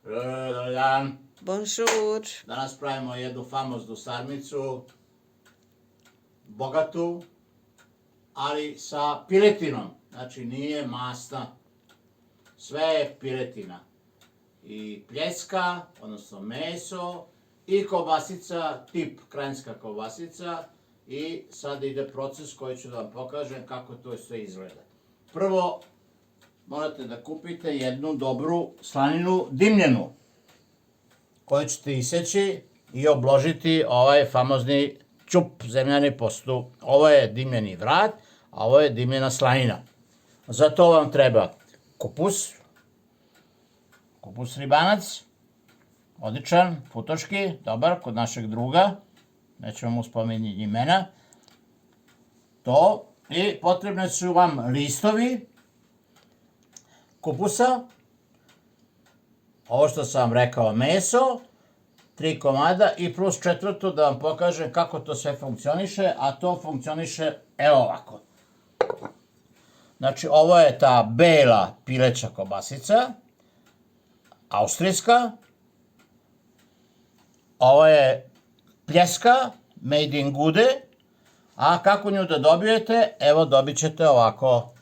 Dobar dan. Bonjour. Danas pravimo jednu famoznu sarmicu, bogatu, ali sa piletinom. Znači nije masna, sve je piletina. I pljeska, odnosno meso, i kobasica, tip krajinska kobasica. I sad ide proces koji ću da vam pokažem kako to sve izgleda. Prvo, morate da kupite jednu dobru slaninu dimljenu, koju ćete iseći i obložiti ovaj famozni ćup zemljani postu. Ovo je dimljeni vrat, a ovo je dimljena slanina. Za to vam treba kupus ribanac, odličan, futoški, dobar, kod našeg druga, nećemo mu spominjati imena. To, i potrebne su vam listovi kupusa, ovo što sam vam rekao, meso, 3 komada i plus četvrto da vam pokažem kako to sve funkcioniše, a to funkcioniše evo ovako. Znači ovo je ta bela pileća kobasica, austrijska, ovo je pljeska, made in Gude, a kako nju da dobijete, evo dobit ćete ovako.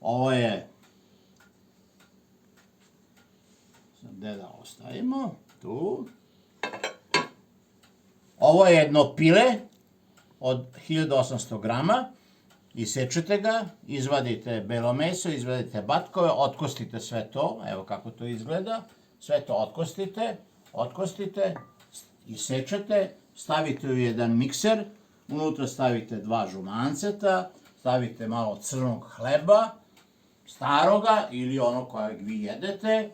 Ovo je, gde da ostavimo, tu. Ovo je jedno pile od 1800 grama, isečete ga, izvadite belo meso, izvadite batkove, otkostite sve to, evo kako to izgleda, sve to otkostite, isečete, stavite u jedan mikser, unutra stavite 2 žumanceta, stavite malo crnog hleba, staroga ili ono kojeg vi jedete,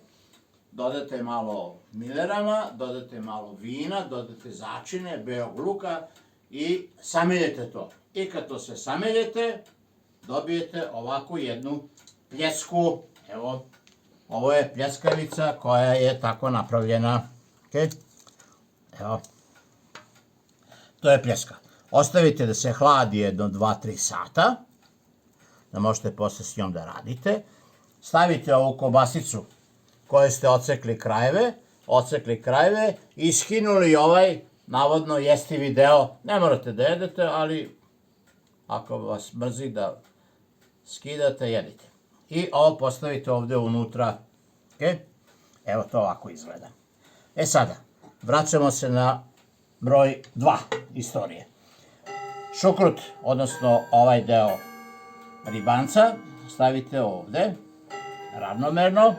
dodate malo milerama, dodate malo vina, dodate začine, belog luka i sameljete to. I kad to sve sameljete, dobijete ovakvu jednu pljesku. Evo, ovo je pljeskavica koja je tako napravljena. Evo, to je pljeska. Ostavite da se hladi jedno 2-3 sata, da možete posle s njom da radite. Stavite ovu kobasicu koje ste ocekli krajeve i skinuli ovaj navodno jestivi deo. Ne morate da jedete, ali ako vas mrzi da skidate, jedite. I ovo postavite ovde unutra. Evo to ovako izgleda. E sada, vraćamo se na broj 2 istorije. Šukrut, odnosno ovaj deo ribanca, stavite ovde, ravnomerno,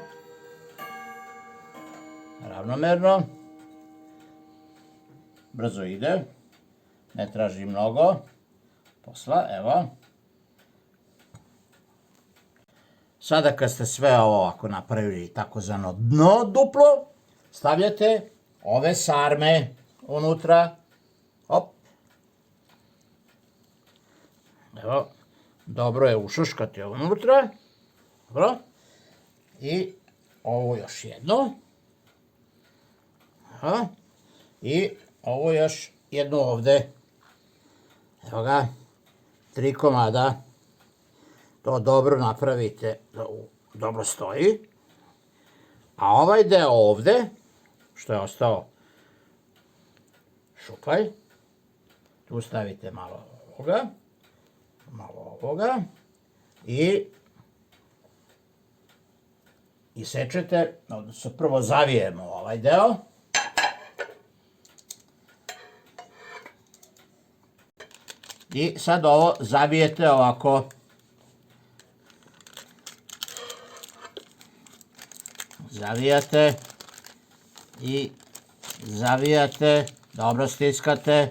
brzo ide, ne traži mnogo posla, evo. Sada kad ste sve ovo ovako napravili takozvano dno duplo, stavljate ove sarme unutra, hop, evo, dobro je ušuškati unutra, dobro, i ovo još jedno, i ovo još jedno ovde, evo ga, 3 komada, to dobro napravite da dobro stoji, a ovaj deo ovde, što je ostao šupalj, tu stavite malo ovoga i isečete, odnosno prvo zavijemo ovaj deo, i sad ovo zavijete ovako, zavijate, dobro stiskate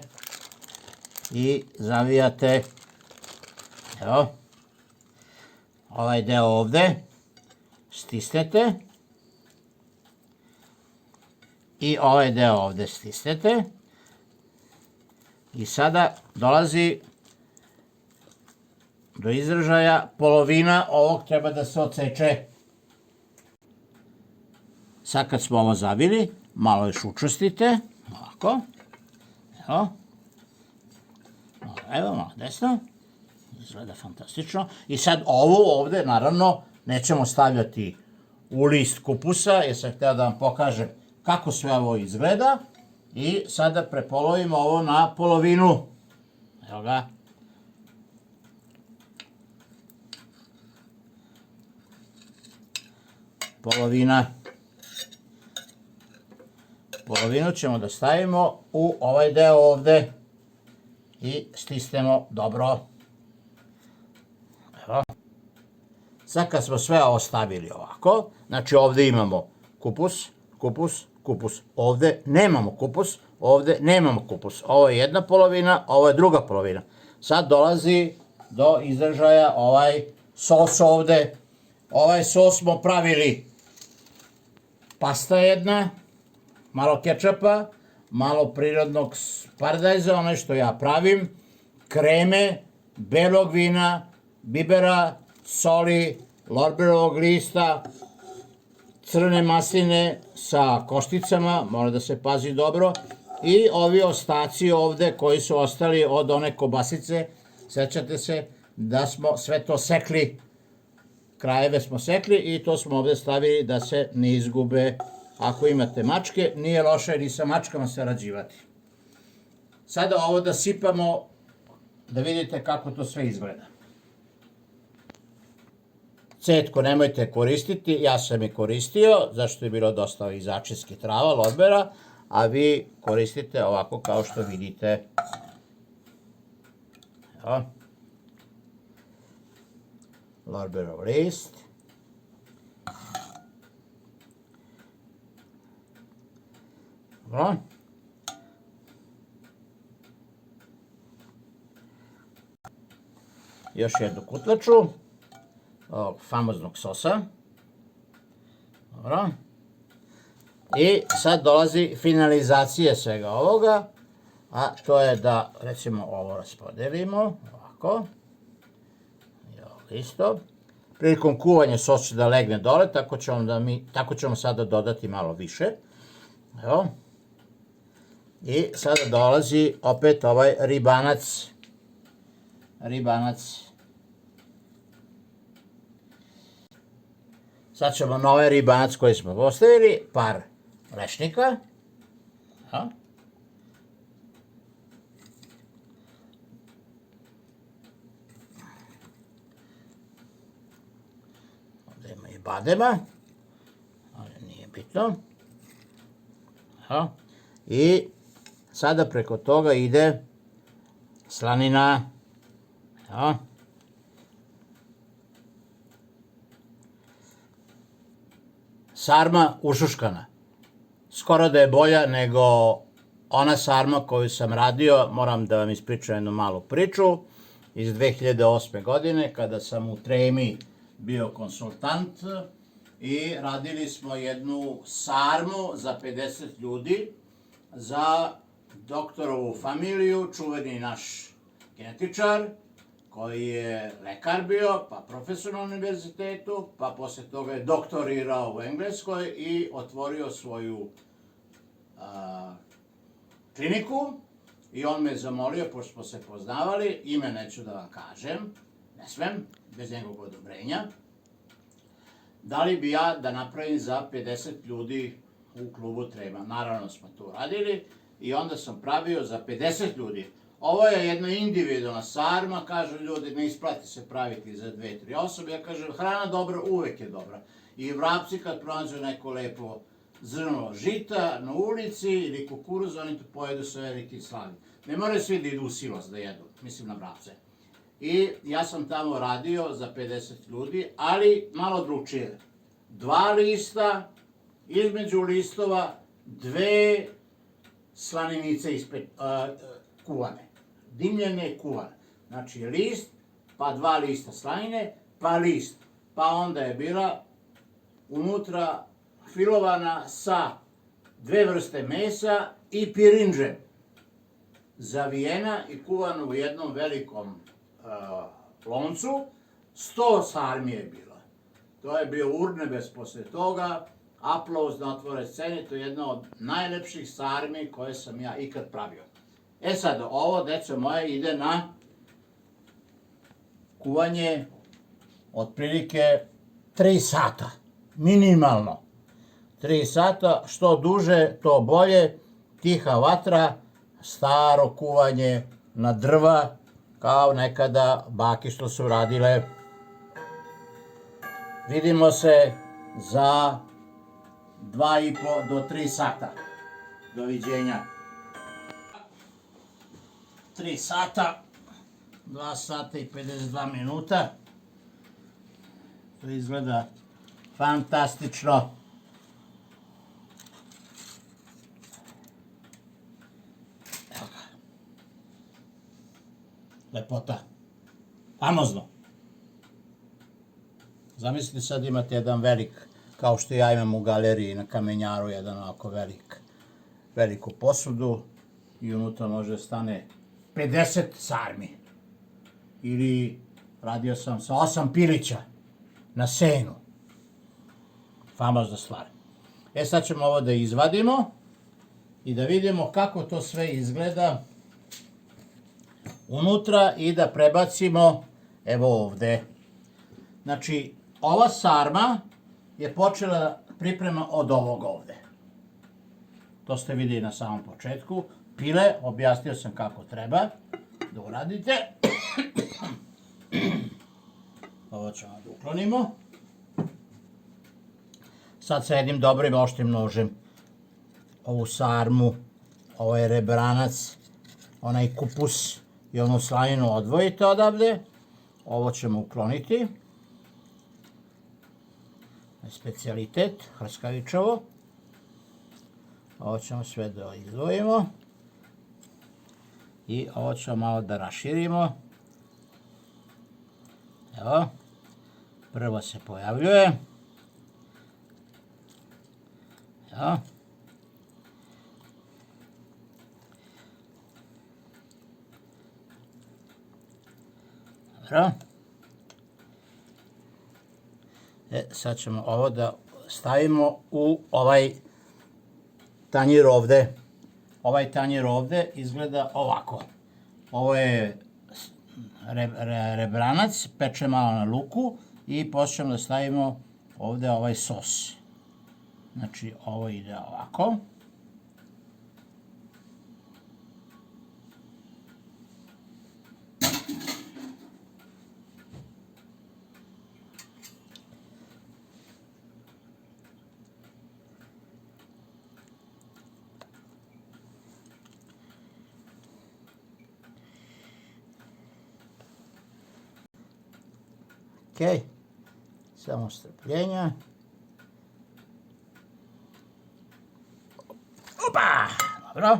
i zavijate, evo, ovaj deo ovde, stisnete i ovaj deo ovde stisnete i sada dolazi do izražaja polovina ovog treba da se odseče. Sad kad smo ovo zavili, malo još učvrstite, ovako, evo, malo desno, izgleda fantastično. I sad ovo ovde, naravno, nećemo stavljati u list kupusa, jer sam htio da vam pokažem kako sve ovo izgleda. I sada prepolovimo ovo na polovinu. Evo ga. Polovina. Polovinu ćemo da stavimo u ovaj deo ovde i stisnemo dobro. Evo. Sad kad smo sve ovo stavili ovako, znači ovde imamo kupus, kupus, kupus. Ovde nemamo kupus, ovde nemamo kupus. Ovo je jedna polovina, ovo je druga polovina. Sad dolazi do izražaja ovaj sos ovde. Ovaj sos smo pravili pasta jedna, malo kečapa, malo prirodnog paradajza, ono što ja pravim, kreme, belog vina, bibera, soli, lorberovog lista, crne masline sa košticama, mora da se pazi dobro, i ovi ostaci ovde koji su ostali od one kobasice, sećate se da smo sve to sekli, krajeve smo sekli i to smo ovde stavili da se ne izgube. Ako imate mačke, nije loše ni sa mačkama sarađivati. Sada ovo da sipamo, da vidite kako to sve izgleda. Cetku nemojte koristiti, ja sam je koristio, zašto je bilo dosta ovih začinskih trava, lorbera, a vi koristite ovako kao što vidite. Evo. Lorberov list. Dobro. Još jednu kutlaču ovog famoznog sosa. Dobro. I sad dolazi finalizacija svega ovoga, a to je da, recimo, ovo raspodelimo, ovako. I ovo isto. Prilikom kuvanja sos će da legne dole, tako ćemo sada dodati malo više. Evo. I sada dolazi opet ovaj ribanac. Sad ćemo na ovaj ribanac koji smo postavili par lešnika. Ovdje ima i badema, ali nije bitno. I sada preko toga ide slanina. Sarma ušuškana. Skoro da je bolja nego ona sarma koju sam radio. Moram da vam ispričam jednu malu priču iz 2008. godine kada sam u Tremi bio konsultant i radili smo jednu sarmu za 50 ljudi za doktorovu familiju, čuveni naš genetičar koji je lekar bio, pa profesor na univerzitetu, pa posle toga je doktorirao u Engleskoj i otvorio svoju kliniku i on me zamolio, pošto smo se poznavali, ime neću da vam kažem, ne smem, bez njegovog odobrenja, da li bi ja da napravim za 50 ljudi u klubu Trema. Naravno smo to uradili i onda sam pravio za 50 ljudi. Ovo je jedna individualna sarma, kažu ljudi, ne isplati se praviti za 2-3 osobe. Ja kažem, hrana dobra, uvek je dobra. I vrapci kad pronađu neko lepo zrno žita na ulici ili kukuruz, oni to pojedu sa velikim slavim. Ne moraju svi da idu u silos da jedu, mislim na vrapce. I ja sam tamo radio za 50 ljudi, ali malo drugačije. 2 lista, između listova 2 slaninice kuvane. Dimljene kuvane. Znači list, pa 2 lista slanine, pa list. Pa onda je bila unutra filovana sa 2 vrste mesa i pirinđe. Zavijena i kuvana u jednom velikom loncu. 100 sarmi je bila. To je bio urnebes posle toga. Aplauz na otvore sceni, to je jedna od najlepših sarmi koje sam ja ikad pravio. E sad, ovo, deco moje, ide na kuvanje otprilike 3 sata. minimalno. 3 sata, što duže, to bolje. Tiha vatra, staro kuvanje na drva, kao nekada bake što su radile. Vidimo se za 2,5 do 3 sata. Doviđenja. 3 sata, 2 sata i 52 minuta. To izgleda fantastično. Evo ga. Lepota. Famozno. Zamislite sad imate jedan velik, kao što ja imam u galeriji na Kamenjaru, jedan ovako veliku posudu i unutra može stane 50 sarmi. Ili radio sam sa 8 pilića na senu. Famozna stvar. Sad ćemo ovo da izvadimo i da vidimo kako to sve izgleda unutra i da prebacimo evo ovde. Znači, ova sarma je počela priprema od ovog ovde. To ste vidjeli na samom početku. Pile, objasnio sam kako treba da uradite. Ovo ćemo da uklonimo. Sad sa jednim dobrim oštrim nožem ovu sarmu, ovaj rebranac, onaj kupus i onu slaninu odvojite odavde. Ovo ćemo ukloniti. Specijalitet, hrskavičevo. Ovo ćemo sve da izdvojimo. I ovo ćemo malo da raširimo. Evo. Prvo se pojavljuje. Evo. Dobro. Sad ćemo ovo da stavimo u ovaj tanjir ovde. Ovaj tanjir ovde izgleda ovako. Ovo je rebranac, peče malo na luku i posle ćemo da stavimo ovde ovaj sos. Znači, ovo ide ovako. Ok, samo strpljenja. Opa, dobro.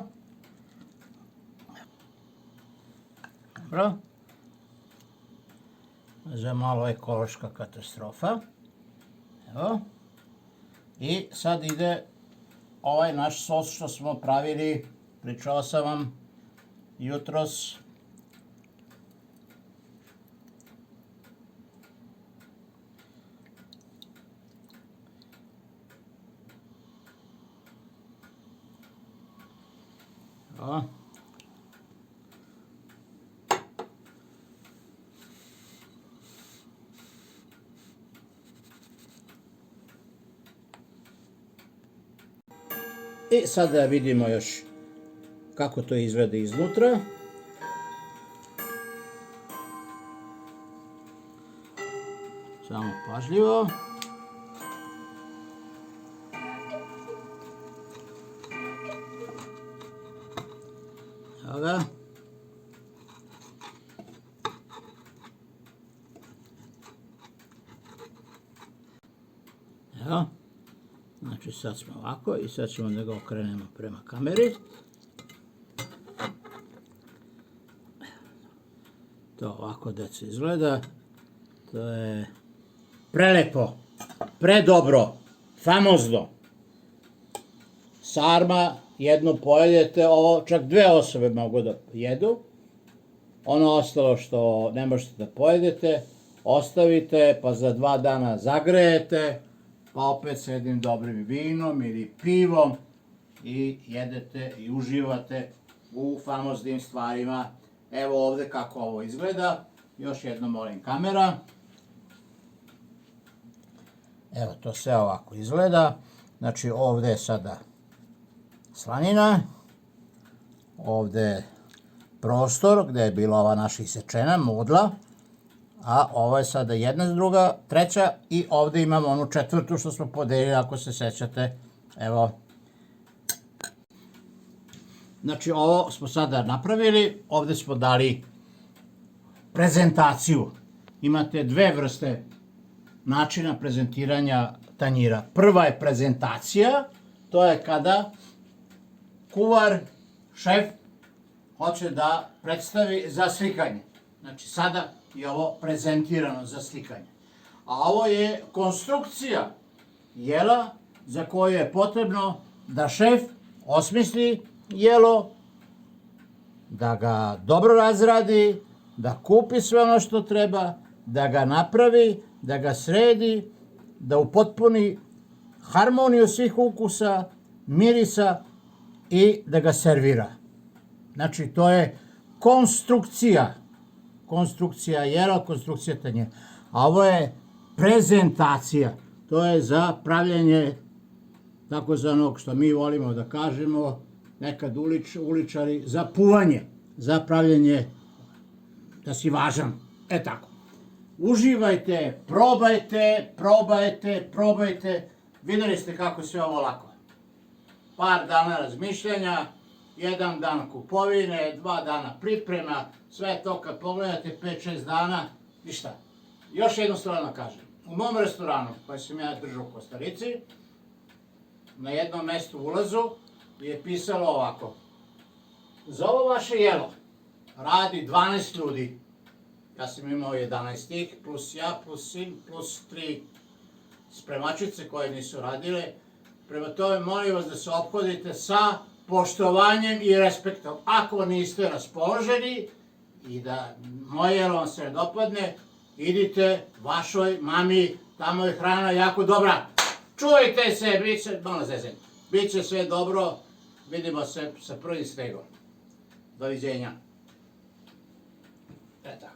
Dobro. Za malo ekološka katastrofa. Evo. I sad ide ovaj naš sos što smo pravili, pričao sam vam jutros. Evo. I sad da vidimo još kako to izgleda iznutra. Samo pažljivo. Evo ga. Evo. Znači sad smo ovako i sad ćemo da ga okrenemo prema kameri. To ovako deco izgleda. To je prelepo, predobro, famozno. Sarma, jednu pojedete, ovo čak 2 osobe mogu da jedu. Ono ostalo što ne možete da pojedete, ostavite pa za 2 dana zagrejete, pa opet s jednim dobrim vinom ili pivom i jedete i uživate u famoznim stvarima. Evo ovde kako ovo izgleda. Još jednom molim kamera. Evo, to sve ovako izgleda. Znači, ovde je sada slanina, ovde je prostor gde je bila ova naša isečena modla, a ovo je sada jedna, druga, treća i ovde imamo onu četvrtu što smo podelili, ako se sećate. Evo. Znači, ovo smo sada napravili, ovde smo dali prezentaciju. Imate dve vrste načina prezentiranja tanjira. Prva je prezentacija, to je kada kuvar, šef, hoće da predstavi za slikanje. Znači, sada je ovo prezentirano za slikanje. A ovo je konstrukcija jela za koju je potrebno da šef osmisli jelo, da ga dobro razradi, da kupi sve ono što treba, da ga napravi, da ga sredi, da upotpuni harmoniju svih ukusa, mirisa i da ga servira. Znači, to je konstrukcija. Konstrukcija jela, konstrukcija tanjira. A ovo je prezentacija. To je za pravljenje takozvanog, što mi volimo da kažemo, nekad uličari, za puvanje, za pravljenje da si važan. E tako. Uživajte, probajte, probajte, probajte. Videli ste kako je sve ovo lako. Par dana razmišljanja, jedan dan kupovine, 2 dana priprema, sve to kad pogledate 5-6 dana, ništa. Još jednu stvar da kažem. U mom restoranu, koji sam ja držao u Kostarici, na jednom mestu u ulazu je pisalo ovako: za ovo vaše jelo radi 12 ljudi. Ja sam imao 11, plus ja, plus sin, plus 3 spremačice koje nisu radile. Prema tome, molim vas da se ophodite sa poštovanjem i respektom. Ako niste raspoloženi i da moje jelo vam se ne dopadne, idite vašoj mami, tamo je hrana jako dobra. Čujte se, bit će sve dobro, vidimo se sa prvim stegom. Doviđenja. Eto.